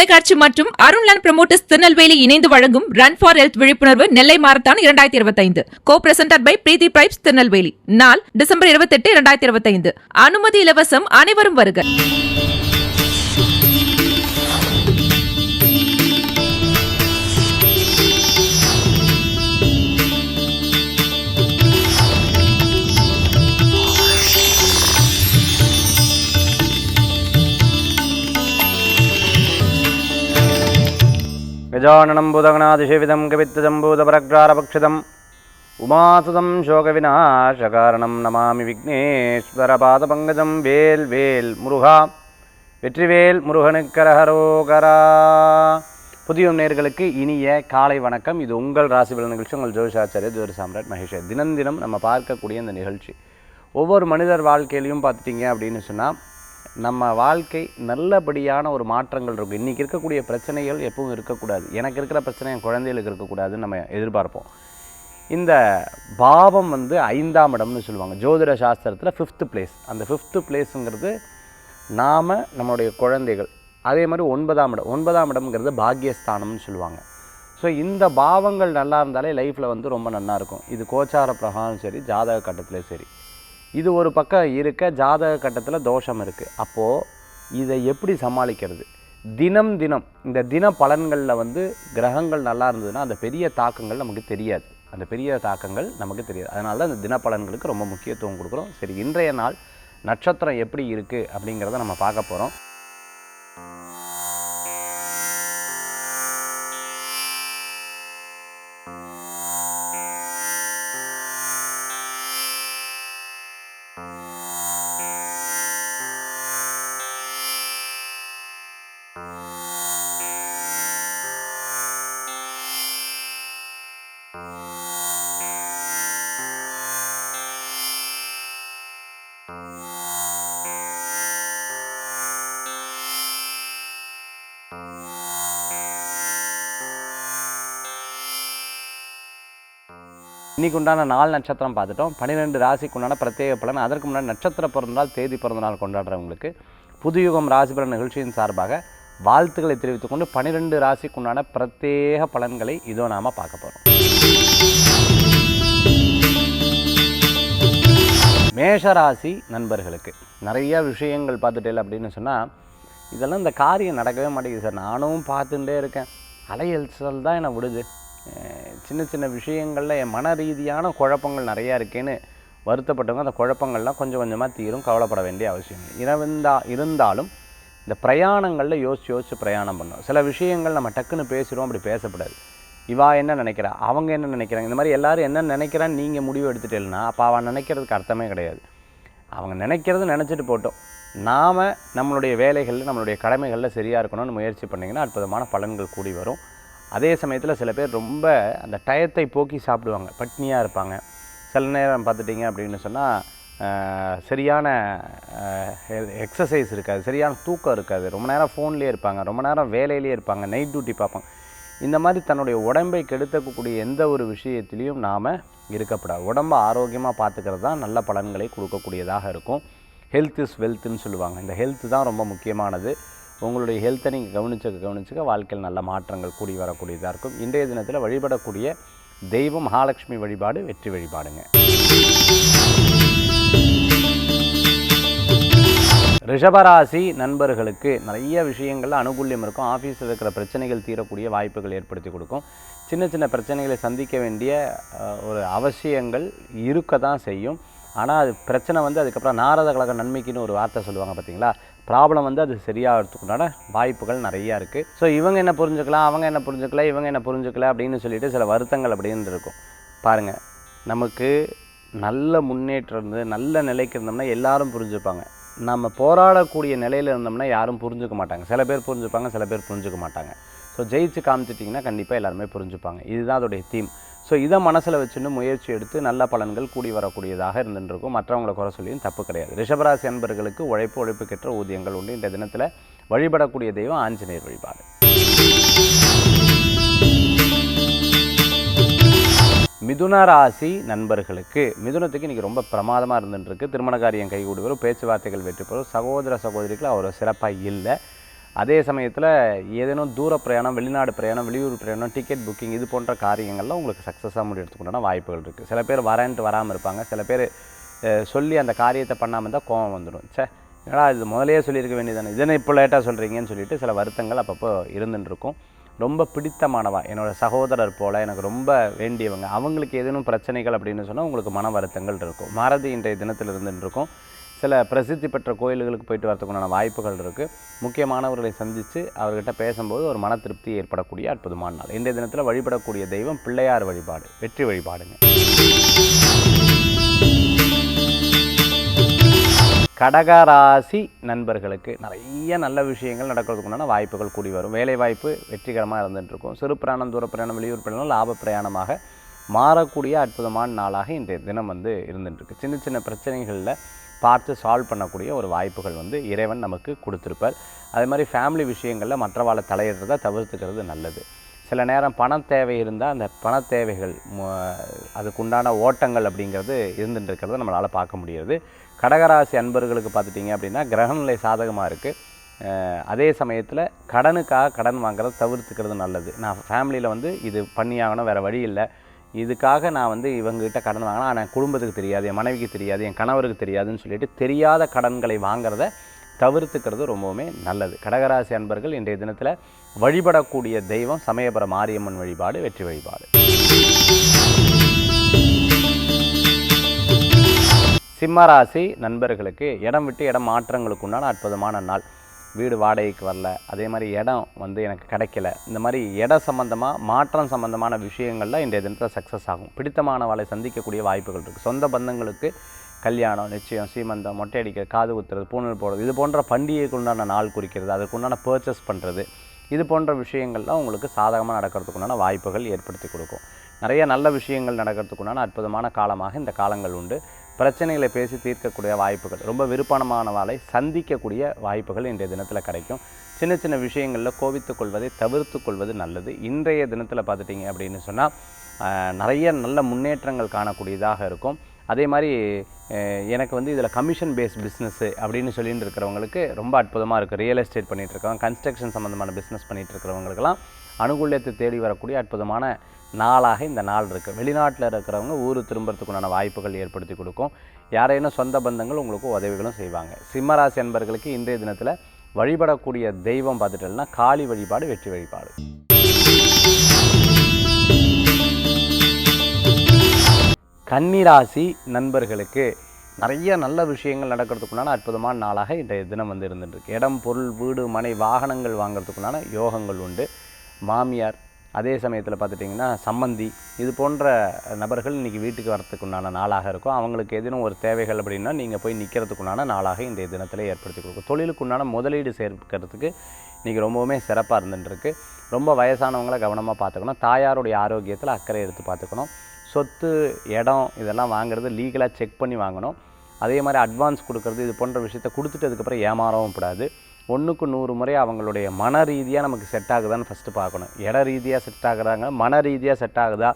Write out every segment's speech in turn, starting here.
தொலைக்காட்சி மற்றும் அருண்லாண்ட் ப்ரோமோட்டர்ஸ் திருநெல்வேலி இணைந்து வழங்கும் ரன் ஃபார் ஹெல்த் விழிப்புணர்வு நெல்லை marathon 2025 co presented by Preethi bribes Tirunelveli. நாள் டிசம்பர் 28, 2025. அனுமதி இலவசம். அனைவரும் வருக. गजाननं भूतगणातिसेवितं कवित्तजम्बूतपरग्रारपक्षितम् उमासुतं शोकविनाशकारणं नमामि विघ्नेश्वरपादपङ्कजं வேல் வேல் முருகா வெற்றிவேல் முருகனுக்கரஹரோகரா. புதிய நேயர்களுக்கு இனிய காலை வணக்கம். இது உங்கள் ராசிபலன் நிகழ்ச்சி. உங்கள் ஜோதிஷாச்சாரிய ஜோதிட சாம்ராட் மகேஷ். தினம் தினம் நம்ம பார்க்கக்கூடிய இந்த நிகழ்ச்சி ஒவ்வொரு மனிதர் வாழ்க்கையிலையும் பார்த்துட்டிங்க அப்படின்னு சொன்னால் நம்ம வாழ்க்கை நல்லபடியான ஒரு மாற்றங்கள் இருக்கும். இன்றைக்கி இருக்கக்கூடிய பிரச்சனைகள் எப்பவும் இருக்கக்கூடாது. எனக்கு இருக்கிற பிரச்சனை என் குழந்தைகளுக்கு இருக்கக்கூடாதுன்னு நம்ம எதிர்பார்ப்போம். இந்த பாவம் 5ஆம் இடம்னு சொல்லுவாங்க ஜோதிட சாஸ்திரத்தில். 5th place. அந்த 5th பிளேஸுங்கிறது நாம் நம்மளுடைய குழந்தைகள். அதே மாதிரி 9ஆம் இடம். 9ஆம் இடம்ங்கிறது பாக்கியஸ்தானம்னு சொல்லுவாங்க. ஸோ இந்த பாவங்கள் நல்லா இருந்தாலே லைஃப்பில் ரொம்ப நல்லா இருக்கும். இது கோச்சார பிரகாரம் சரி, ஜாதக கட்டத்திலே சரி. இது ஒரு பக்கம் இருக்க, ஜாதக கட்டத்தில் தோஷம் இருக்குது. அப்போது இதை எப்படி சமாளிக்கிறது? தினம் தினம் இந்த தின பலன்களில் கிரகங்கள் நல்லா இருந்ததுன்னா அந்த பெரிய தாக்கங்கள் நமக்கு தெரியாது. அதனால தான் இந்த தின பலன்களுக்கு ரொம்ப முக்கியத்துவம் கொடுக்குறோம். சரி, இன்றைய நாள் நட்சத்திரம் எப்படி இருக்குது அப்படிங்கிறத நம்ம பார்க்க போகிறோம். இன்றைக்கு உண்டான 4 நட்சத்திரம் பார்த்துட்டோம். 12 ராசிக்கு உண்டான பிரத்யேக பலன். அதற்கு முன்னாடி நட்சத்திர பிறந்தநாள், தேதி பிறந்தநாள் கொண்டாடுறவங்களுக்கு புதுயுகம் ராசிபலன் நிகழ்ச்சியின் சார்பாக வாழ்த்துக்களை தெரிவித்துக் கொண்டு 12 ராசிக்கு உண்டான பிரத்யேக பலன்களை இதோ நாம் பார்க்க போகிறோம். மேஷராசி நண்பர்களுக்கு நிறைய விஷயங்கள் பார்த்துட்டே அப்படின்னு சொன்னால் இதெல்லாம் இந்த காரியம் நடக்கவே மாட்டேங்குது சார். நானும் பார்த்துட்டே இருக்கேன். அலையல்சல் தான் என்னை விடுது. சின்ன சின்ன விஷயங்களில் என் மன ரீதியான குழப்பங்கள் நிறையா இருக்கேன்னு வருத்தப்பட்டவங்க அந்த குழப்பங்கள்லாம் கொஞ்சம் கொஞ்சமாக தீரும். கவலைப்பட வேண்டிய அவசியம் இருந்தாலும் இந்த பிரயாணங்களில் யோசித்து பிரயாணம் பண்ணணும். சில விஷயங்கள் நம்ம டக்குன்னு பேசுகிறோம், அப்படி பேசக்கூடாது. இவா என்ன நினைக்கிறா, அவங்க என்ன நினைக்கிறாங்க, இந்த மாதிரி எல்லோரும் என்ன நினைக்கிறான்னு நீங்கள் முடிவு எடுத்துட்டேன்னா அப்போ அவன் நினைக்கிறதுக்கு அர்த்தமே கிடையாது. அவங்க நினைக்கிறது நினச்சிட்டு போட்டோம். நாம் நம்மளுடைய வேலைகளில் நம்மளுடைய கடமைகளில் சரியாக இருக்கணும்னு முயற்சி பண்ணிங்கன்னா அற்புதமான பலன்கள் கூடி வரும். அதே சமயத்தில் சில பேர் ரொம்ப அந்த டயத்தை போக்கி சாப்பிடுவாங்க, பட்னியாக இருப்பாங்க. சில நேரம் பார்த்துட்டிங்க அப்படின்னு சொன்னால் சரியான எக்ஸசைஸ் இருக்காது, சரியான தூக்கம் இருக்காது, ரொம்ப நேரம் ஃபோன்லேயே இருப்பாங்க, ரொம்ப நேரம் வேலையிலே இருப்பாங்க, நைட் டியூட்டி பார்ப்பாங்க. இந்த மாதிரி தன்னுடைய உடம்பை கெடுத்தக்கூடிய எந்த ஒரு விஷயத்திலையும் நாம் இருக்கப்படாது. உடம்பை ஆரோக்கியமாக பார்த்துக்கிறது தான் நல்ல பலன்களை கொடுக்கக்கூடியதாக இருக்கும். ஹெல்த் இஸ் வெல்த்துன்னு சொல்லுவாங்க. இந்த ஹெல்த்து தான் ரொம்ப முக்கியமானது. உங்களுடைய ஹெல்த்தை நீங்கள் கவனிச்சுக்க வாழ்க்கையில் நல்ல மாற்றங்கள் கூடி வரக்கூடியதாக இருக்கும். இன்றைய தினத்தில் வழிபடக்கூடிய தெய்வம் மகாலட்சுமி வழிபாடு வெற்றி வழிபாடுங்க. ரிஷபராசி நண்பர்களுக்கு நிறைய விஷயங்களில் அனுகூல்யம் இருக்கும். ஆஃபீஸில் இருக்கிற பிரச்சனைகள் தீரக்கூடிய வாய்ப்புகள் ஏற்படுத்தி கொடுக்கும். சின்ன சின்ன பிரச்சனைகளை சந்திக்க வேண்டிய ஒரு அவசியங்கள் இருக்க தான் செய்யும். ஆனால் அது பிரச்சனை அதுக்கப்புறம் நாரத கழக நன்மைக்குன்னு ஒரு வார்த்தை சொல்லுவாங்க பார்த்தீங்களா. ப்ராப்ளம் அது சரியாகிறதுக்குண்டான வாய்ப்புகள் நிறையா இருக்குது. ஸோ இவங்க என்ன புரிஞ்சுக்கலாம், அவங்க என்ன புரிஞ்சுக்கல, இவங்க என்ன புரிஞ்சுக்கல அப்படின்னு சொல்லிட்டு சில வருத்தங்கள் அப்படின்னு இருக்கும். பாருங்கள், நமக்கு நல்ல முன்னேற்றம் இருந்து நல்ல நிலைக்கு இருந்தோம்னா எல்லாரும் புரிஞ்சுப்பாங்க. நம்ம போராடக்கூடிய நிலையில் இருந்தோம்னா யாரும் புரிஞ்சுக்க மாட்டாங்க. சில பேர் புரிஞ்சுப்பாங்க, சில பேர் புரிஞ்சுக்க மாட்டாங்க. ஸோ ஜெயிச்சு காமிச்சிட்டிங்கன்னா கண்டிப்பாக எல்லாருமே புரிஞ்சுப்பாங்க. இதுதான் அதோடைய தீம். ஸோ இதை மனசில் வச்சுன்னு முயற்சி எடுத்து நல்ல பலன்கள் கூடி வரக்கூடியதாக இருந்துருக்கும். மற்றவங்களை குறை சொல்லியும் தப்பு கிடையாது. ரிஷபராசி அன்பர்களுக்கு உழைப்புக்கேற்ற ஊதியங்கள் உண்டு. இந்த தினத்தில் வழிபடக்கூடிய தெய்வம் ஆஞ்சநேயர் வழிபாடு. மிதுன ராசி நண்பர்களுக்கு மிதுனத்துக்கு இன்றைக்கி ரொம்ப பிரமாதமாக இருந்துருக்கு. திருமண காரியம் கைகூடி வரும், பேச்சுவார்த்தைகள் வெற்றி பெறும். சகோதர சகோதரிகள் அவர் சிறப்பாக இல்லை. அதே சமயத்தில் ஏதேனும் தூர பிரயாணம், வெளிநாடு பிரயாணம், வெளியூர் பிரயாணம், டிக்கெட் புக்கிங் இது போன்ற காரியங்கள்லாம் உங்களுக்கு சக்ஸஸாக முடியறதுக்குண்டான வாய்ப்புகள் இருக்குது. சில பேர் வரேன்ட்டு வராமல் இருப்பாங்க. சில பேர் சொல்லி அந்த காரியத்தை பண்ணாமல் இருந்தால் கோவம் வந்துடும். ஏன்னா இது முதலையே சொல்லியிருக்க வேண்டியதானே, இதனை இப்போ லேட்டாக சொல்கிறீங்கன்னு சொல்லிட்டு சில வருத்தங்கள் அப்பப்போ இருந்துட்டுருக்கும். ரொம்ப பிடித்தமானவா, என்னோடய சகோதரர் போல் எனக்கு ரொம்ப வேண்டியவங்க, அவங்களுக்கு ஏதேனும் பிரச்சனைகள் அப்படின்னு சொன்னால் உங்களுக்கு மன வருத்தங்கள் இருக்கும். மறதி இன்றைய தினத்தில் இருந்துருக்கும். சில பிரசித்தி பெற்ற கோயில்களுக்கு போயிட்டு வரதுக்குண்டான வாய்ப்புகள் இருக்குது. முக்கியமானவர்களை சந்தித்து அவர்கிட்ட பேசும்போது ஒரு மன திருப்தி ஏற்படக்கூடிய அற்புதமான நாள். இன்றைய தினத்தில் வழிபடக்கூடிய தெய்வம் பிள்ளையார் வழிபாடு, வெற்றி வழிபாடுங்க. கடகராசி நண்பர்களுக்கு நிறைய நல்ல விஷயங்கள் நடக்கிறதுக்குண்டான வாய்ப்புகள் கூடி வரும். வேலை வாய்ப்பு வெற்றிகரமாக இருந்துகிட்ருக்கும். சிறு பிரயாணம், தூர பிரயாணம், வெளியூர் பிரயாணம் லாப பிரயாணமாக மாறக்கூடிய அற்புதமான நாளாக இன்றைய தினம் இருந்துகிட்ருக்கு. சின்ன சின்ன பிரச்சனைகளில் பார்த்து சால்வ் பண்ணக்கூடிய ஒரு வாய்ப்புகள் இறைவன் நமக்கு கொடுத்துருப்பார். அதே மாதிரி ஃபேமிலி விஷயங்களில் மற்றவாளை தலையிடுறதை தவிர்த்துக்கிறது நல்லது. சில நேரம் பண தேவை இருந்தால் அந்த பண தேவைகள் அதுக்குண்டான ஓட்டங்கள் அப்படிங்கிறது இருந்துட்டுருக்கிறத நம்மளால் பார்க்க முடியாது. கடகராசி அன்பர்களுக்கு பார்த்துட்டிங்க அப்படின்னா கிரகநிலை சாதகமாக இருக்குது. அதே சமயத்தில் கடனுக்காக கடன் வாங்குறத தவிர்த்துக்கிறது நல்லது. நான் ஃபேமிலியில் இது பண்ணியாகணும், வேறு வழி இல்லை, இதுக்காக நான் இவங்ககிட்ட கடன் வாங்கினா ஆனால் என் குடும்பத்துக்கு தெரியாது, என் மனைவிக்கு தெரியாது, என் கணவருக்கு தெரியாதுன்னு சொல்லிட்டு தெரியாத கடன்களை வாங்குறத தவிர்த்துக்கிறது ரொம்பவுமே நல்லது. கடகராசி அன்பர்கள் இன்றைய தினத்தில் வழிபடக்கூடிய தெய்வம் சமயபுர மாரியம்மன் வழிபாடு, வெற்றி வழிபாடு. சிம்மராசி நண்பர்களுக்கு இடம் விட்டு இடம் மாற்றங்களுக்கு உண்டான அற்புதமான நாள். வீடு வாடகைக்கு வரல, அதே மாதிரி இடம் எனக்கு கிடைக்கல, இந்த மாதிரி இட சம்பந்தமாக மாற்றம் சம்பந்தமான விஷயங்களில் இன்றைய தினத்தில் சக்ஸஸ் ஆகும். பிடித்தமானவளை சந்திக்கக்கூடிய வாய்ப்புகள் இருக்குது. சொந்த பந்தங்களுக்கு கல்யாணம், நிச்சயம், சீமந்தம், மொட்டை அடிக்கிறது, காது குத்துறது, பூணல் போடுறது, இது போன்ற பண்டிகைக்கு உண்டான நாள் குறிக்கிறது, அதுக்குண்டான பர்ச்சேஸ் பண்ணுறது, இது போன்ற விஷயங்கள்லாம் உங்களுக்கு சாதகமாக நடக்கிறதுக்குண்டான வாய்ப்புகள் ஏற்படுத்தி கொடுக்கும். நிறைய நல்ல விஷயங்கள் நடக்கிறதுக்குண்டான அற்புதமான காலமாக இந்த காலங்கள் உண்டு. பிரச்சனைகளை பேசி தீர்க்கக்கூடிய வாய்ப்புகள், ரொம்ப விருப்பமானவாளை சந்திக்கக்கூடிய வாய்ப்புகள் இன்றைய தினத்தில் கிடைக்கும். சின்ன சின்ன விஷயங்களில் கோபித்து கொள்வதை தவிர்த்து கொள்வது நல்லது. இன்றைய தினத்தில் பார்த்துட்டிங்க அப்படின்னு சொன்னால் நிறைய நல்ல முன்னேற்றங்கள் காணக்கூடியதாக இருக்கும். அதே மாதிரி எனக்கு இதில் கமிஷன் பேஸ்ட் பிஸ்னஸ்ஸு அப்படின்னு சொல்லிட்டு இருக்கிறவங்களுக்கு ரொம்ப அற்புதமாக இருக்குது. ரியல் எஸ்டேட் பண்ணிகிட்டு இருக்கவங்க, கன்ஸ்ட்ரக்ஷன் சம்மந்தமான பிஸ்னஸ் பண்ணிகிட்டு இருக்கிறவங்களுக்கெல்லாம் அனுகூல்யத்தை தேடி வரக்கூடிய அற்புதமான நாளாக இந்த நாள் இருக்குது. வெளிநாட்டில் இருக்கிறவங்க ஊர் திரும்புறதுக்குண்டான வாய்ப்புகள் ஏற்படுத்தி கொடுக்கும். யாரேனும் சொந்த பந்தங்கள் உங்களுக்கு உதவிகளும் செய்வாங்க. சிம்மராசி அன்பர்களுக்கு இன்றைய தினத்தில் வழிபடக்கூடிய தெய்வம் பார்த்துட்டோம்னா காளி வழிபாடு, வெற்றி வழிபாடு. கன்னிராசி நண்பர்களுக்கு நிறைய நல்ல விஷயங்கள் நடக்கிறதுக்குண்டான அற்புதமான நாளாக இன்றைய தினம் இருந்துருக்கு. இடம், பொருள், வீடு, மனை, வாகனங்கள் வாங்கிறதுக்குண்டான யோகங்கள் உண்டு. மாமியார், அதே சமயத்தில் பார்த்துட்டிங்கன்னா சம்மந்தி, இது போன்ற நபர்கள் இன்றைக்கி வீட்டுக்கு வரத்துக்குண்டான நாளாக இருக்கும். அவங்களுக்கு எதுவும் ஒரு தேவைகள் அப்படின்னா நீங்கள் போய் நிற்கிறதுக்குண்டான நாளாக இன்றைய தினத்தில் ஏற்படுத்தி கொடுக்கும். தொழிலுக்குண்டான முதலீடு சேர்க்கிறதுக்கு இன்றைக்கி ரொம்பவுமே சிறப்பாக இருந்துட்டுருக்கு. ரொம்ப வயசானவங்களை கவனமாக பார்த்துக்கணும். தாயாருடைய ஆரோக்கியத்தில் அக்கறை எடுத்து பார்த்துக்கணும். சொத்து, இடம் இதெல்லாம் வாங்குறது லீகலாக செக் பண்ணி வாங்கணும். அதே மாதிரி அட்வான்ஸ் கொடுக்குறது, இது போன்ற விஷயத்தை கொடுத்துட்டு அதுக்கப்புறம் ஏமாறவும் கூடாது. 1க்கு 100 முறை அவங்களுடைய மன ரீதியாக நமக்கு செட் ஆகுதான்னு ஃபஸ்ட்டு பார்க்கணும். இட ரீதியாக செட் ஆகுறாங்க, மன ரீதியாக செட் ஆகுதா,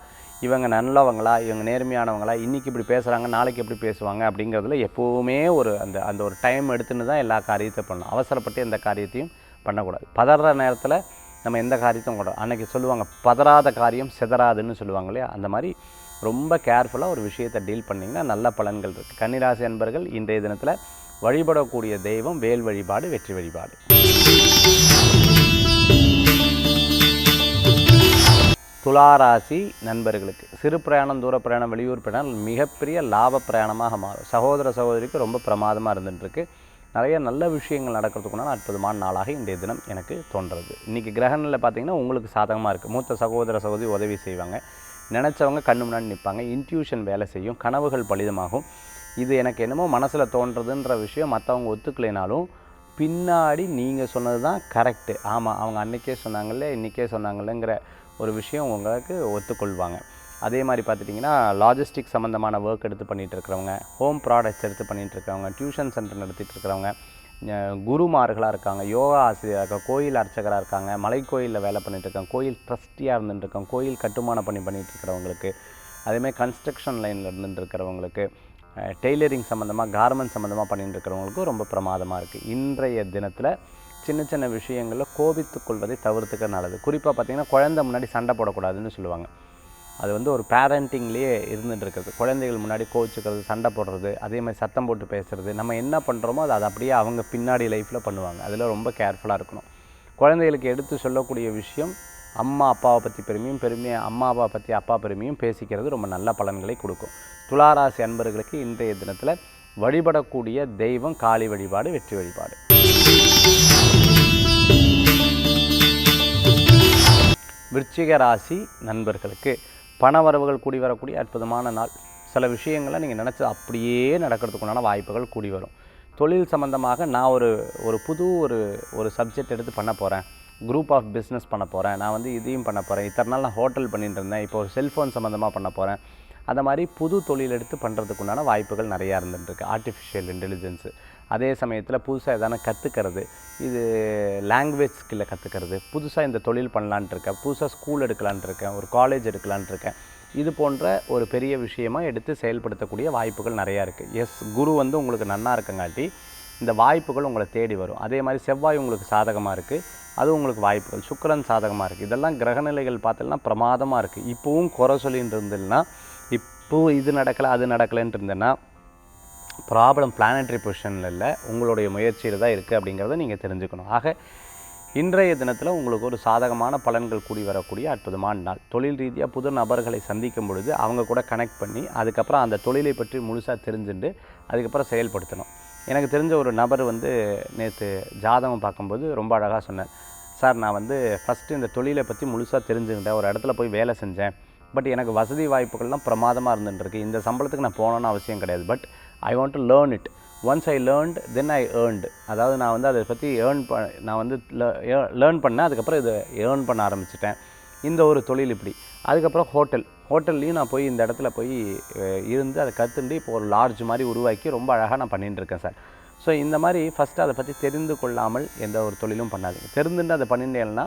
இவங்க நல்லவங்களா, இவங்க நேர்மையானவங்களா, இன்றைக்கி இப்படி பேசுகிறாங்க, நாளைக்கு எப்படி பேசுவாங்க அப்படிங்கிறதுல எப்போவுமே அந்த ஒரு டைம் எடுத்துன்னு தான் எல்லா காரியத்தை பண்ணணும். அவசரப்பட்டு எந்த காரியத்தையும் பண்ணக்கூடாது. பதற நேரத்தில் நம்ம எந்த காரியத்தையும் கூடாது. அன்றைக்கி சொல்லுவாங்க, பதறாத காரியம் சிதறாதுன்னு சொல்லுவாங்க இல்லையா, அந்த மாதிரி ரொம்ப கேர்ஃபுல்லாக ஒரு விஷயத்தை டீல் பண்ணிங்கன்னா நல்ல பலன்கள் இருக்குது. கன்னிராசி அன்பர்கள் இன்றைய தினத்தில் வழிபடக்கூடிய தெய்வம் வேல் வழிபாடு, வெற்றி வழிபாடு. துளாராசி நண்பர்களுக்கு சிறு பிரயாணம், தூர பிரயாணம், வெளியூர் பிரயாணம் மிகப்பெரிய லாப பிரயாணமாக மாறும். சகோதர சகோதரிக்கு ரொம்ப பிரமாதமாக இருந்துட்டுருக்கு. நிறைய நல்ல விஷயங்கள் நடக்கிறதுக்குண்டான அற்புதமான நாளாக இன்றைய தினம் எனக்கு தோன்றுறது. இன்றைக்கி கிரகணில் பார்த்திங்கன்னா உங்களுக்கு சாதகமாக இருக்குது. மூத்த சகோதர சகோதரி உதவி செய்வாங்க. நினச்சவங்க கண்ணு முன்னாடி நிற்பாங்க. இன்ட்யூஷன் வேலை செய்யும். கனவுகள் பலிதமாகும். இது எனக்கு என்னமோ மனசில் தோன்றதுன்ற விஷயம் மற்றவங்க ஒத்துக்கலைனாலும் பின்னாடி நீங்கள் சொன்னது தான் கரெக்டு, ஆமாம் அவங்க அன்றைக்கே சொன்னாங்களே இன்றைக்கே சொன்னாங்களேங்கிற ஒரு விஷயம் உங்களுக்கு ஒத்துக்கொள்வாங்க. அதே மாதிரி பார்த்துட்டிங்கன்னா லாஜிஸ்டிக் சம்மந்தமான ஒர்க் எடுத்து பண்ணிகிட்டு இருக்கிறவங்க, ஹோம் ப்ராடக்ட்ஸ் எடுத்து பண்ணிகிட்டு இருக்கிறவங்க, டியூஷன் சென்டர் நடத்திட்டு இருக்கிறவங்க, குருமார்களாக இருக்காங்க, யோகா ஆசிரியராக இருக்காங்க, கோயில் அர்ச்சகராக இருக்காங்க, மலைக்கோயிலில் வேலை பண்ணிகிட்டு இருக்காங்க, கோயில் ட்ரஸ்டியாக இருந்துட்டுருக்காங்க, கோயில் கட்டுமான பண்ணிகிட்டு இருக்கிறவங்களுக்கு, அதேமாதிரி கன்ஸ்ட்ரக்ஷன் லைனில் இருந்துட்டு இருக்கிறவங்களுக்கு, டெய்லரிங் சம்மந்தமாக, கார்மெண்ட் சம்மந்தமாக பண்ணிட்டு இருக்கிறவங்களுக்கும் ரொம்ப பிரமாதமாக இருக்குது. இன்றைய தினத்தில் சின்ன சின்ன விஷயங்களில் கோபித்து கொள்வதை தவிர்த்துக்க நல்லது. குறிப்பாக பார்த்திங்கன்னா குழந்தை முன்னாடி சண்டை போடக்கூடாதுன்னு சொல்லுவாங்க. அது வந்து ஒரு பேரண்டிங்லேயே இருந்துகிட்டு இருக்கிறது. குழந்தைகள் முன்னாடி கோவிச்சுக்கிறது, சண்டை போடுறது, அதே மாதிரி சத்தம் போட்டு பேசுகிறது, நம்ம என்ன பண்ணுறோமோ அதை அப்படியே அவங்க பின்னாடி லைஃப்பில் பண்ணுவாங்க. அதில் ரொம்ப கேர்ஃபுல்லாக இருக்கணும். குழந்தைகளுக்கு எடுத்து சொல்லக்கூடிய விஷயம் அம்மா அப்பாவை பற்றி பெருமையும் அம்மா அப்பா பற்றி அப்பா பெருமையும் பேசிக்கிறது ரொம்ப நல்ல பலன்களை கொடுக்கும். துளாராசி அன்பர்களுக்கு இன்றைய தினத்தில் வழிபடக்கூடிய தெய்வம் காளி வழிபாடு, வெற்றி வழிபாடு. விருச்சிக ராசி நண்பர்களுக்கு பணவரவுகள் கூடி வரக்கூடிய அற்புதமான நாள். சில விஷயங்களை நீங்கள் நினச்சி அப்படியே நடக்கிறதுக்குண்டான வாய்ப்புகள் கூடி வரும். தொழில் சம்மந்தமாக நான் ஒரு புது ஒரு சப்ஜெக்ட் எடுத்து பண்ண போகிறேன், குரூப் ஆஃப் பிஸ்னஸ் பண்ண போகிறேன், நான் வந்து இதையும் பண்ண போகிறேன், இத்தனை நாள் நான் ஹோட்டல் பண்ணிட்டு இருந்தேன், இப்போ ஒரு செல்ஃபோன் சம்மந்தமாக பண்ண போகிறேன், அந்த மாதிரி புது தொழில் எடுத்து பண்ணுறதுக்குண்டான வாய்ப்புகள் நிறையா இருந்துட்டுருக்கு. ஆர்டிஃபிஷியல் இன்டெலிஜென்ஸு, அதே சமயத்தில் புதுசாக எதனா கற்றுக்கிறது, இது லாங்குவேஜ் ஸ்கில்லை கற்றுக்கிறது, புதுசாக இந்த தொழில் பண்ணலான்ட்டு இருக்கேன், புதுசாக ஸ்கூல் எடுக்கலான்ட்டு இருக்கேன், ஒரு காலேஜ் எடுக்கலான்ட்டு இருக்கேன், இது போன்ற ஒரு பெரிய விஷயமாக எடுத்து செயல்படுத்தக்கூடிய வாய்ப்புகள் நிறையா இருக்குது. எஸ், குரு வந்து உங்களுக்கு நன்னா இருக்கங்காட்டி இந்த வாய்ப்புகள் உங்களை தேடி வரும். அதே மாதிரி செவ்வாய் உங்களுக்கு சாதகமாக இருக்குது, அது உங்களுக்கு வாய்ப்புகள். சுக்கிரன் சாதகமாக இருக்குது. இதெல்லாம் கிரகநிலைகள் பார்த்தோம்னா பிரமாதமாக இருக்குது. இப்போவும் குறை சொல்லிட்டு இருந்ததுன்னா, இப்போது இது நடக்கலை அது நடக்கலைன்ட்டு இருந்தேன்னா ப்ராப்ளம் பிளானட்ரி பொசிஷனில் இல்லை, உங்களுடைய முயற்சியில் தான் இருக்குது அப்படிங்கிறத நீங்கள் தெரிஞ்சுக்கணும். ஆக இன்றைய தினத்தில் உங்களுக்கு ஒரு சாதகமான பலன்கள் கூடி வரக்கூடிய அற்புதமான நாள். தொழில் ரீதியாக புது நபர்களை சந்திக்கும் பொழுது அவங்க கூட கனெக்ட் பண்ணி அதுக்கப்புறம் அந்த தொழிலை பற்றி முழுசாக தெரிஞ்சுட்டு அதுக்கப்புறம் செயல்படுத்தணும். எனக்கு தெரிஞ்ச ஒரு நபர் வந்து நேற்று ஜாதகம் பார்க்கும்போது ரொம்ப அழகாக சொன்னார். சார், நான் வந்து ஃபஸ்ட்டு இந்த தொழிலை பற்றி முழுசாக தெரிஞ்சுக்கிட்டேன், ஒரு இடத்துல போய் வேலை செஞ்சேன், பட் எனக்கு வசதி வாய்ப்புகள்லாம் பிரமாதமாக இருந்துட்டுருக்கு, இந்த சம்பளத்துக்கு நான் போகணுன்னு அவசியம் கிடையாது, but I want to learn it. Once I learnt then I earned. அதாவது நான் வந்து அதை பற்றி நான் வந்து லேர்ன் பண்ணேன், அதுக்கப்புறம் இதை ஏர்ன் பண்ண ஆரம்பிச்சிட்டேன். இந்த ஒரு தொழில் இப்படி. அதுக்கப்புறம் ஹோட்டல்லையும் நான் போய் இந்த இடத்துல போய் இருந்து அதை கற்றுண்டு இப்போ ஒரு லாட்ஜ் மாதிரி உருவாக்கி ரொம்ப அழகாக நான் பண்ணிட்டுருக்கேன் சார். ஸோ இந்த மாதிரி ஃபஸ்ட்டு அதை பற்றி தெரிந்து கொள்ளாமல் எந்த ஒரு தொழிலும் பண்ணாதீங்க. தெரிந்துட்டு அதை பண்ணிட்டேன்னா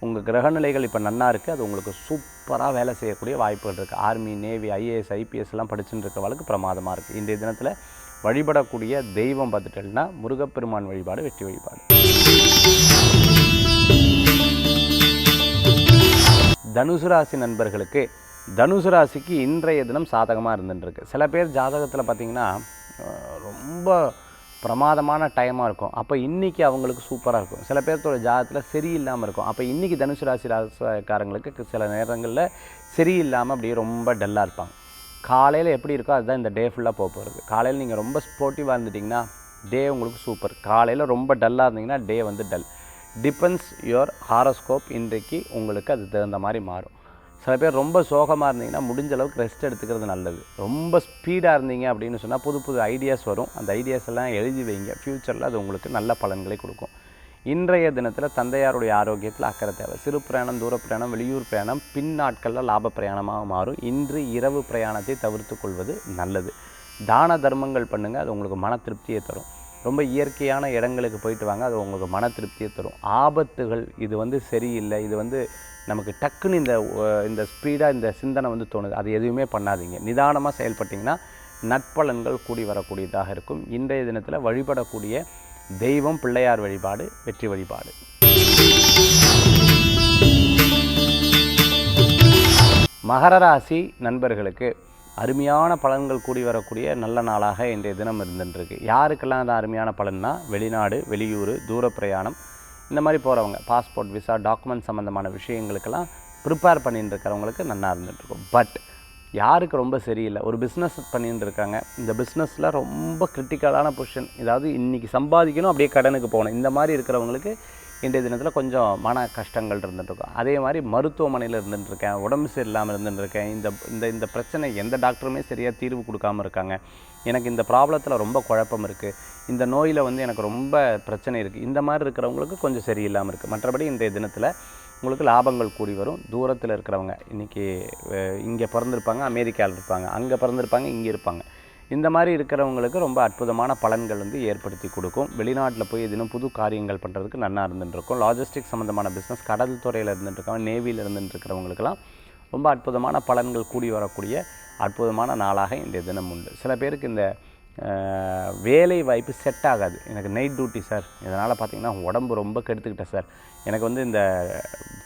உங்கள் கிரகநிலைகள் இப்போ நன்னா இருக்குது, அது உங்களுக்கு சூப்பராக வேலை செய்யக்கூடிய வாய்ப்புகள் இருக்குது. ஆர்மி, நேவி, ஐஏஎஸ், ஐபிஎஸ்லாம் படிச்சுட்டு இருக்கிறவங்களுக்கு பிரமாதமாக இருக்குது. இன்றைய தினத்தில் வழிபடக்கூடிய தெய்வம் பார்த்துட்டேன்னா முருகப்பெருமான் வழிபாடு, வெற்றி வழிபாடு. தனுசு ராசி நண்பர்களுக்கு தனுசு ராசிக்கு இன்றைய தினம் சாதகமாக இருந்துட்டுருக்கு. சில பேர் ஜாதகத்தில் பார்த்திங்கன்னா ரொம்ப பிரமாதமான டைமாக இருக்கும், அப்போ இன்றைக்கி அவங்களுக்கு சூப்பராக இருக்கும். சில பேர்த்தோட ஜாதகத்தில் சரியில்லாமல் இருக்கும், அப்போ இன்றைக்கி தனுசு ராசிக்காரங்களுக்கு சில நேரங்களில் சரியில்லாமல் அப்படியே ரொம்ப டல்லாக இருப்பாங்க. காலையில் எப்படி இருக்கோ அதுதான் இந்த டே ஃபுல்லாக போகிறது. காலையில் நீங்கள் ரொம்ப ஸ்போர்ட்டிவாக இருந்துட்டிங்கன்னா டே உங்களுக்கு சூப்பர். காலையில் ரொம்ப டல்லாக இருந்தீங்கன்னா டே வந்து டல். Depends your horoscope. இன்றைக்கு உங்களுக்கு அது தகுந்த மாதிரி மாறும். சில பேர் ரொம்ப சோகமாக இருந்தீங்கன்னா முடிஞ்ச அளவுக்கு ரெஸ்ட் எடுத்துக்கிறது நல்லது. ரொம்ப ஸ்பீடாக இருந்தீங்க அப்படின்னு சொன்னால் புது புது ஐடியாஸ் வரும், அந்த ஐடியாஸ் எல்லாம் எழுதி வைங்க, ஃப்யூச்சரில் அது உங்களுக்கு நல்ல பலன்களை கொடுக்கும். இன்றைய தினத்தில் தந்தையாருடைய ஆரோக்கியத்தில் அக்கறை தேவை. சிறு பிரயாணம், தூர பிரயாணம், வெளியூர் பிரயாணம் பின் நாட்களில் லாப பிரயாணமாக மாறும். இன்று இரவு பிரயாணத்தை தவிர்த்து கொள்வது நல்லது. தான தர்மங்கள் பண்ணுங்கள், அது உங்களுக்கு மன திருப்தியை தரும். ரொம்ப இயற்கையான இடங்களுக்கு போயிட்டு வாங்க, அது உங்களுக்கு மன திருப்தியை தரும். ஆபத்துகள் இது வந்து சரியில்லை, இது வந்து நமக்கு டக்குன்னு இந்த ஸ்பீடாக இந்த சிந்தனை வந்து தோணுது, அது எதுவுமே பண்ணாதீங்க. நிதானமாக செயல்பட்டிங்கன்னா நட்பலன்கள் கூடி வரக்கூடியதாக இருக்கும். இன்றைய தினத்தில் வழிபடக்கூடிய தெய்வம் பிள்ளையார் வழிபாடு, வெற்றி வழிபாடு. மகர ராசி நண்பர்களுக்கு அருமையான பலன்கள் கூடி வரக்கூடிய நல்ல நாளாக இன்றைய தினம் இருந்துருக்கு. யாருக்கெல்லாம் அது அருமையான பலன்னா, வெளிநாடு, வெளியூர், தூர பிரயாணம் இந்த மாதிரி போகிறவங்க, பாஸ்போர்ட், விசா, டாக்குமெண்ட் சம்மந்தமான விஷயங்களுக்கெல்லாம் ப்ரிப்பேர் பண்ணிட்டு இருக்கிறவங்களுக்கு நல்லா இருந்துகிட்ருக்கும். பட் யாருக்கு ரொம்ப சரியில்லை, ஒரு பிஸ்னஸ் பண்ணிட்டு இருக்காங்க, இந்த பிஸ்னஸில் ரொம்ப கிரிட்டிக்கலான பொசிஷன், அதாவது இன்றைக்கி சம்பாதிக்கணும் அப்படியே கடனுக்கு போகணும், இந்த மாதிரி இருக்கிறவங்களுக்கு இன்றைய தினத்தில் கொஞ்சம் மன கஷ்டங்கள் இருந்துகிட்ருக்கும். அதே மாதிரி மருத்துவமனையில் இருந்துட்டுருக்கேன், உடம்பு சரியில்லாமல் இருந்துட்டுருக்கேன், இந்த பிரச்சனை எந்த டாக்டருமே சரியாக தீர்வு கொடுக்காமல் இருக்காங்க, எனக்கு இந்த ப்ராப்ளத்தில் ரொம்ப குழப்பம் இருக்குது, இந்த நோயில் வந்து எனக்கு ரொம்ப பிரச்சனை இருக்குது, இந்த மாதிரி இருக்கிறவங்களுக்கு கொஞ்சம் சரியில்லாமல் இருக்குது. மற்றபடி இன்றைய தினத்தில் உங்களுக்கு லாபங்கள் கூடி வரும். தூரத்தில் இருக்கிறவங்க இன்றைக்கி இங்கே பிறந்திருப்பாங்க, அமெரிக்காவில் இருப்பாங்க, அங்கே பிறந்திருப்பாங்க, இங்கே இருப்பாங்க, இந்த மாதிரி இருக்கிறவங்களுக்கு ரொம்ப அற்புதமான பலன்கள் வந்து ஏற்படுத்தி கொடுக்கும். வெளிநாட்டில் போய் தினம் புது காரியங்கள் பண்ணுறதுக்கு நல்லா இருந்துட்டுருக்கும். லாஜிஸ்டிக் சம்மந்தமான பிஸ்னஸ், கடல் துறையில் இருந்துட்டுருக்கவங்க, நேவியில் இருந்துட்டுருக்கிறவங்களுக்கெல்லாம் ரொம்ப அற்புதமான பலன்கள் கூடி வரக்கூடிய அற்புதமான நாளாக இன்றைய தினம் உண்டு. சில பேருக்கு இந்த வேலை வாய்ப்பு செட் ஆகாது. எனக்கு நைட் டியூட்டி சார், இதனால் பார்த்திங்கன்னா உடம்பு ரொம்ப கெடுத்துக்கிட்டேன் சார், எனக்கு வந்து இந்த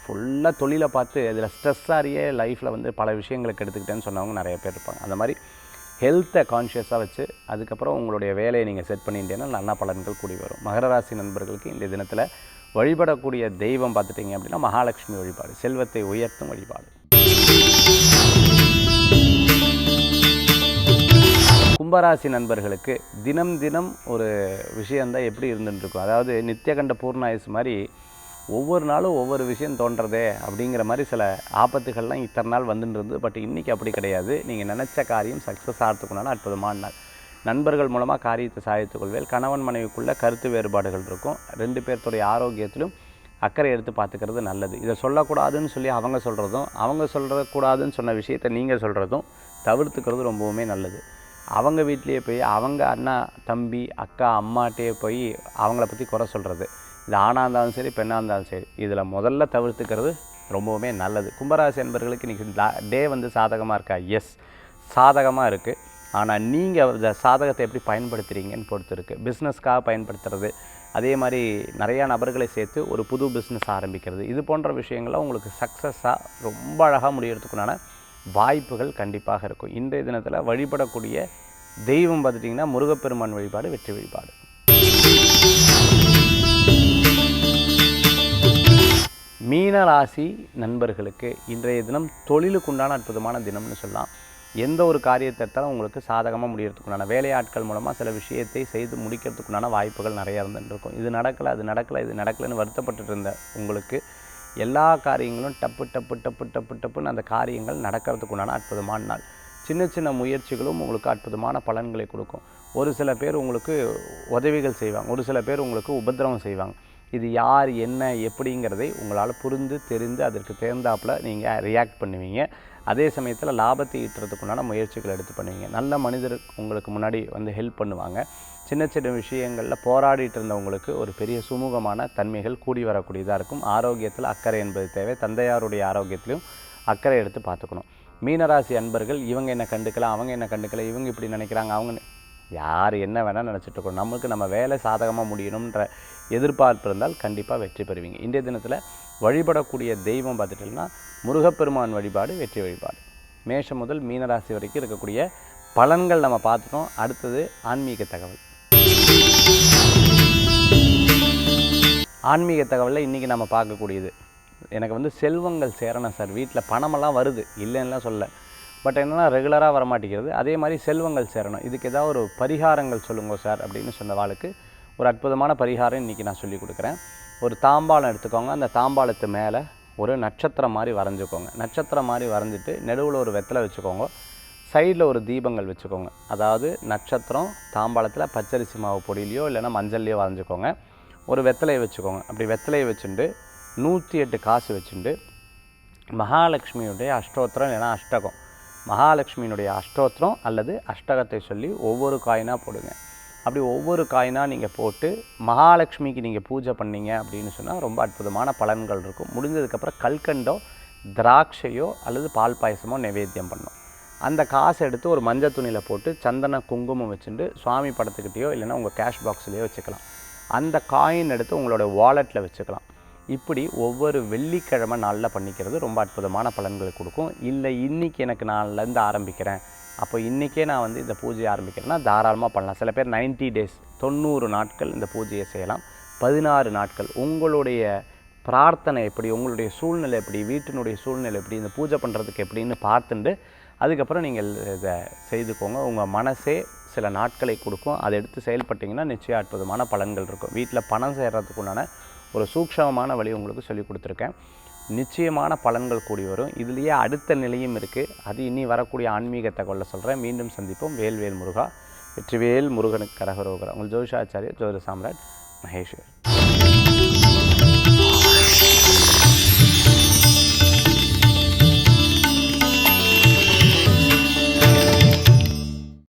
ஃபுல்லாக தொழிலை பார்த்து இதில் ஸ்ட்ரெஸ்ஸாரியே லைஃப்பில் வந்து பல விஷயங்களை கெடுத்துக்கிட்டேன்னு சொன்னவங்க நிறைய பேர் இருப்பாங்க. அந்த மாதிரி ஹெல்த்தை கான்ஷியஸாக வச்சு அதுக்கப்புறம் உங்களுடைய வேலையை நீங்கள் செட் பண்ணிட்டீங்கன்னா நல்ல பலன்கள் கூடி வரும். மகர ராசி நண்பர்களுக்கு இந்த தினத்தில் வழிபடக்கூடிய தெய்வம் பார்த்துட்டிங்க அப்படின்னா மகாலட்சுமி வழிபாடு, செல்வத்தை உயர்த்தும் வழிபாடு. கும்பராசி நண்பர்களுக்கு தினம் தினம் ஒரு விஷயந்தான் எப்படி இருந்துட்டுருக்கும். அதாவது நித்தியகண்ட பூர்ணாயுசு மாதிரி ஒவ்வொரு நாளும் ஒவ்வொரு விஷயம் தோன்றதே அப்படிங்கிற மாதிரி சில ஆபத்துகள்லாம் இத்தனை நாள் வந்துட்டு இருந்தது. பட் இன்றைக்கி அப்படி கிடையாது. நீங்கள் நினச்ச காரியம் சக்ஸஸ் ஆகிறதுக்குனால அற்புதமான நாள். நண்பர்கள் மூலமாக காரியத்தை சாதித்துக் கொள்வேல். கணவன் மனைவிக்குள்ளே கருத்து வேறுபாடுகள் இருக்கும். 2 பேர்த்துடைய ஆரோக்கியத்திலும் அக்கறை எடுத்து பார்த்துக்கிறது நல்லது. இதை சொல்லக்கூடாதுன்னு சொல்லி அவங்க சொல்கிறதும், அவங்க சொல்லக்கூடாதுன்னு சொன்ன விஷயத்தை நீங்கள் சொல்கிறதும் தவிர்த்துக்கிறது ரொம்பவுமே நல்லது. அவங்க வீட்லேயே போய் அவங்க அண்ணா தம்பி அக்கா அம்மாட்டே போய் அவங்கள பற்றி குறை சொல்கிறது, இது ஆணாக இருந்தாலும் சரி பெண்ணாக இருந்தாலும் சரி, இதில் முதல்ல தவிர்த்துக்கிறது ரொம்பவுமே நல்லது. கும்பராசி என்பவர்களுக்கு இன்றைக்கி டே வந்து சாதகமாக இருக்கா? எஸ், சாதகமாக இருக்குது. ஆனால் நீங்கள் இந்த சாதகத்தை எப்படி பயன்படுத்துகிறீங்கன்னு பொறுத்து இருக்குது. பிஸ்னஸ்க்காக பயன்படுத்துறது, அதே மாதிரி நிறையா நபர்களை சேர்த்து ஒரு புது பிஸ்னஸ் ஆரம்பிக்கிறது, இது போன்ற விஷயங்கள்லாம் உங்களுக்கு சக்ஸஸாக ரொம்ப அழகாக முடியறதுக்குண்டான வாய்ப்புகள் கண்டிப்பாக இருக்கும். இன்றைய தினத்தில் வழிபடக்கூடிய தெய்வம் பார்த்துட்டிங்கன்னா முருகப்பெருமான் வழிபாடு வெற்றி வழிபாடு. மீனராசி நண்பர்களுக்கு இன்றைய தினம் தொழிலுக்குண்டான அற்புதமான தினம்னு சொல்லலாம். எந்த ஒரு காரியத்தை எடுத்தாலும் உங்களுக்கு சாதகமாக முடியறதுக்குண்டான வேலையாட்கள் மூலமாக சில விஷயத்தை செய்து முடிக்கிறதுக்குண்டான வாய்ப்புகள் நிறையா இருந்துருக்கும். இது நடக்கலை அது நடக்கலை இது நடக்கலைன்னு வருத்தப்பட்டு இருந்த உங்களுக்கு எல்லா காரியங்களும் டப்புன்னு அந்த காரியங்கள் நடக்கிறதுக்குண்டான அற்புதமான நாள். சின்ன சின்ன முயற்சிகளும் உங்களுக்கு அற்புதமான பலன்களை கொடுக்கும். ஒரு சில பேர் உங்களுக்கு உதவிகள் செய்வாங்க, ஒரு சில பேர் உங்களுக்கு உபத்திரவம் செய்வாங்க. இது யார் என்ன எப்படிங்கிறதை உங்களால் புரிந்து தெரிந்து அதற்கு தேர்ந்தாப்பில் நீங்கள் ரியாக்ட் பண்ணுவீங்க. அதே சமயத்தில் லாபத்தை ஈட்டுறதுக்குண்டான முயற்சிகள் எடுத்து பண்ணுவீங்க. நல்ல மனிதர் உங்களுக்கு முன்னாடி வந்து ஹெல்ப் பண்ணுவாங்க. சின்ன சின்ன விஷயங்களில் போராடிட்டு இருந்தவங்களுக்கு ஒரு பெரிய சுமூகமான தன்மைகள் கூடி வரக்கூடியதாக இருக்கும். ஆரோக்கியத்தில் அக்கறை என்பது தேவை. தந்தையாருடைய ஆரோக்கியத்திலையும் அக்கறை எடுத்து பார்த்துக்கணும். மீனராசி அன்பர்கள் இவங்க என்ன கண்டுக்கலாம், அவங்க என்ன கண்டுக்கல, இவங்க இப்படி நினைக்கிறாங்க, அவங்க யார் என்ன வேணால் நினச்சிட்டு இருக்கணும். நம்மளுக்கு நம்ம வேலை சாதகமாக முடியணுன்ற எதிர்பார்ப்பு இருந்தால் கண்டிப்பாக வெற்றி பெறுவீங்க. இன்றைய தினத்தில் வழிபடக்கூடிய தெய்வம் பார்த்துட்டிங்கன்னா முருகப்பெருமான் வழிபாடு வெற்றி வழிபாடு. மேஷம் முதல் மீனராசி வரைக்கும் இருக்கக்கூடிய பலன்கள் நம்ம பார்த்துட்டோம். அடுத்தது ஆன்மீக தகவல். ஆன்மீக தகவலில் இன்றைக்கி நம்ம பார்க்கக்கூடியது, எனக்கு வந்து செல்வங்கள் சேரணும் சார், வீட்டில் பணமெல்லாம் வருது இல்லைன்னா சொல்ல, பட் என்னென்னா ரெகுலராக வரமாட்டேங்கிறது. அதே மாதிரி செல்வங்கள் சேரணும், இதுக்கு ஏதாவது ஒரு பரிகாரங்கள் சொல்லுங்க சார் அப்படின்னு சொன்ன வாளுக்கு ஒரு அற்புதமான பரிகாரம் இன்றைக்கி நான் சொல்லி கொடுக்குறேன். ஒரு தாம்பாளம் எடுத்துக்கோங்க. அந்த தாம்பாளத்து மேலே ஒரு நட்சத்திரம் மாதிரி வரைஞ்சிக்கோங்க. நட்சத்திரம் மாதிரி வரைஞ்சிட்டு நடுவில் ஒரு வெத்தலை வச்சுக்கோங்க. சைடில் ஒரு தீபங்கள் வச்சுக்கோங்க. அதாவது நட்சத்திரம் தாம்பாளத்தில் பச்சரிசி மாவு பொடியிலையோ இல்லைன்னா மஞ்சள்லையோ வரைஞ்சிக்கோங்க. ஒரு வெத்தலையை வச்சுக்கோங்க. அப்படி வெத்தலையை வச்சுட்டு 108 காசு வச்சுட்டு மகாலட்சுமியுடைய அஷ்டோத்திரம் இல்லைன்னா அஷ்டகம், மகாலட்சுமியினுடைய அஷ்டோத்திரம் அல்லது அஷ்டகத்தை சொல்லி ஒவ்வொரு காயினாக போடுங்க. அப்படி ஒவ்வொரு காயினாக நீங்கள் போட்டு மகாலட்சுமிக்கு நீங்கள் பூஜை பண்ணிங்க அப்படின்னு சொன்னால் ரொம்ப அற்புதமான பலன்கள் இருக்கும். முடிஞ்சதுக்கப்புறம் கல்கண்டோ திராட்சையோ அல்லது பால் பாயசமோ நைவேத்தியம் பண்ணும். அந்த காசை எடுத்து ஒரு மஞ்சள் துணியில் போட்டு சந்தன குங்குமம் வச்சுட்டு சுவாமி படத்துக்கிட்டேயோ இல்லைன்னா உங்கள் கேஷ் பாக்ஸ்லேயோ வச்சுக்கலாம். அந்த காயின் எடுத்து உங்களோட வாலெட்டில் வச்சுக்கலாம். இப்படி ஒவ்வொரு வெள்ளிக்கிழமை நாளில் பண்ணிக்கிறது ரொம்ப அற்புதமான பலன்களை கொடுக்கும். இல்லை இன்றைக்கி எனக்கு நாளிலேருந்து ஆரம்பிக்கிறேன், அப்போ இன்றைக்கே நான் வந்து இந்த பூஜையை ஆரம்பிக்கிறேன்னா தாராளமாக பண்ணலாம். சில பேர் 90 டேஸ் 90 நாட்கள் இந்த பூஜையை செய்யலாம். 16 நாட்கள் உங்களுடைய பிரார்த்தனை எப்படி, உங்களுடைய சூழ்நிலை எப்படி, வீட்டினுடைய சூழ்நிலை எப்படி, இந்த பூஜை பண்ணுறதுக்கு எப்படின்னு பார்த்துட்டு அதுக்கப்புறம் நீங்கள் இதை செய்துக்கோங்க. உங்கள் மனசே சில நாட்களை கொடுக்கும். அதை எடுத்து செயல்பட்டிங்கன்னா நிச்சயம் அற்புதமான பலன்கள் இருக்கும். வீட்டில் பணம் சேர்கிறதுக்குண்டான ஒரு சூக்ஷமமான வழி உங்களுக்கு சொல்லி கொடுத்துருக்கேன். நிச்சயமான பலன்கள் கூடி வரும். இதுலேயே அடுத்த நிலையும் இருக்குது. அது இனி வரக்கூடிய ஆன்மீக தகவலில் சொல்கிறேன். மீண்டும் சந்திப்போம். வேல்வேல் முருகா, வெற்றிவேல் முருகனுக்கு கரகரோகரா. உங்கள் ஜோதிஷாச்சாரியர் ஜோதிட சாம்ராட் மகேஸ்வர்.